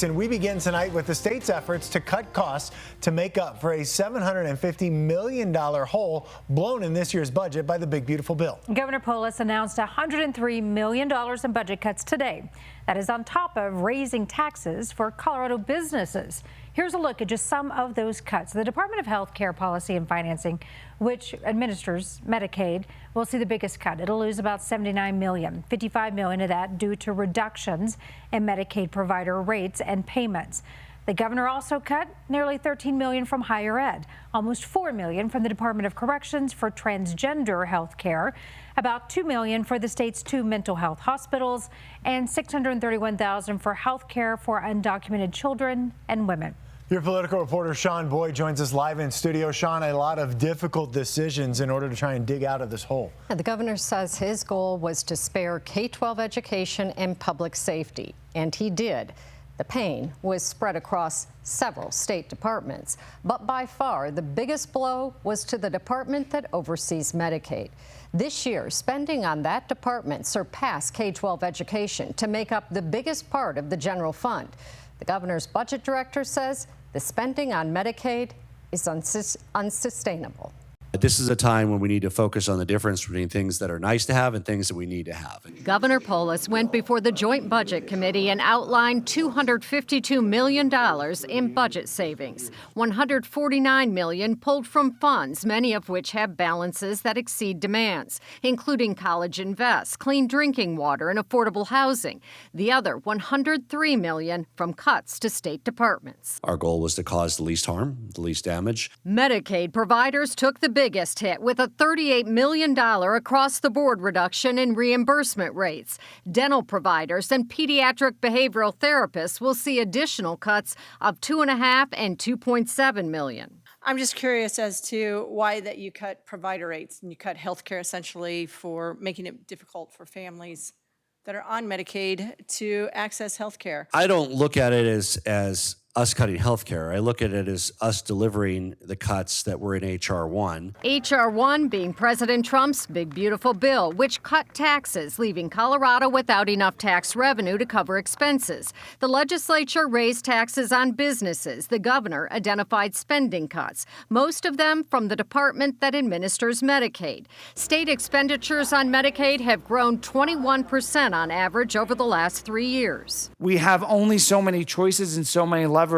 And we begin tonight with the state's efforts to cut costs to make up for a $750 million hole blown in this year's budget by the big beautiful bill. Governor Polis announced $103 million in budget cuts today. That is on top of raising taxes for Colorado businesses. Here's a look at just some of those cuts. The Department of Health Care Policy and Financing, which administers Medicaid, will see the biggest cut. It'll lose about $79 million, $55 million of that due to reductions in Medicaid provider rates and payments. The governor also cut nearly $13 million from higher ed, almost $4 million from the Department of Corrections for transgender health care, about $2 million for the state's 2 mental health hospitals, and $631,000 for health care for undocumented children and women. Your political reporter Sean Boyd joins us live in studio. Sean, a lot of difficult decisions in order to try and dig out of this hole. The governor says his goal was to spare K-12 education and public safety, and he did. The pain was spread across several state departments, but by far the biggest blow was to the department that oversees Medicaid. This year, spending on that department surpassed K-12 education to make up the biggest part of the general fund. The governor's budget director says the spending on Medicaid is unsustainable. This is a time when we need to focus on the difference between things that are nice to have and things that we need to have. Governor Polis went before the Joint Budget Committee and outlined $252 million in budget savings. $149 million pulled from funds, many of which have balances that exceed demands, including College Invest, clean drinking water, and affordable housing. The other $103 million from cuts to state departments. Our goal was to cause the least harm, the least damage. Medicaid providers took the biggest hit with a $38 million across-the-board reduction in reimbursement rates. Dental providers and pediatric behavioral therapists will see additional cuts of $2.5 and $2.7 million. I'm just curious as to why that you cut provider rates and you cut health care essentially for making it difficult for families that are on Medicaid to access health care. I don't look at it as us cutting health care. I look at it as us delivering the cuts that were in H.R. 1. H.R. 1 being President Trump's big beautiful bill, which cut taxes, leaving Colorado without enough tax revenue to cover expenses. The legislature raised taxes on businesses. The governor identified spending cuts, most of them from the department that administers Medicaid. State expenditures on Medicaid have grown 21% on average over the last 3 years. We have only so many choices and so many levers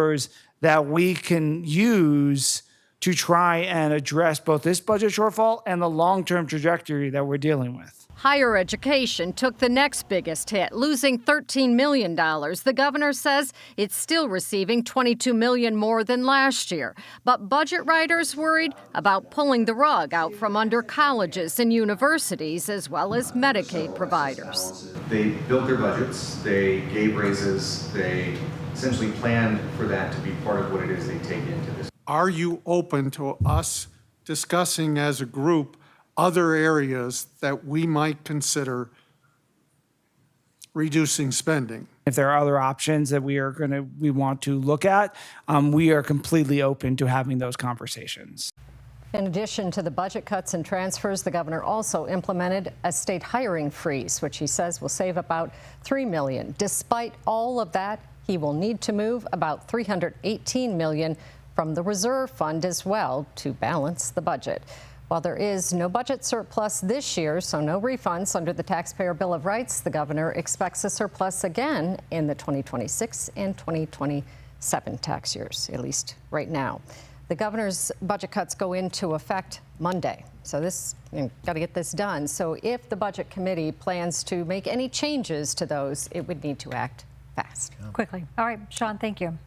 that we can use to try and address both this budget shortfall and the long-term trajectory that we're dealing with. Higher education took the next biggest hit, losing $13 million. The governor says it's still receiving $22 million more than last year. But budget writers worried about pulling the rug out from under colleges and universities, as well as Medicaid providers. They built their budgets, they gave raises, they essentially planned for that to be part of what it is they take into this. Are you open to us discussing as a group other areas that we might consider reducing spending? If there are other options that we want to look at, we are completely open to having those conversations. In addition to the budget cuts and transfers, the governor also implemented a state hiring freeze, which he says will save about $3 million. Despite all of that, he will need to move about $318 million from the reserve fund as well to balance the budget. While there is no budget surplus this year, so no refunds under the Taxpayer Bill of Rights, the governor expects a surplus again in the 2026 and 2027 tax years, at least right now. The governor's budget cuts go into effect Monday. So got to get this done. So if the budget committee plans to make any changes to those, it would need to act fast. Quickly. All right, Sean, thank you.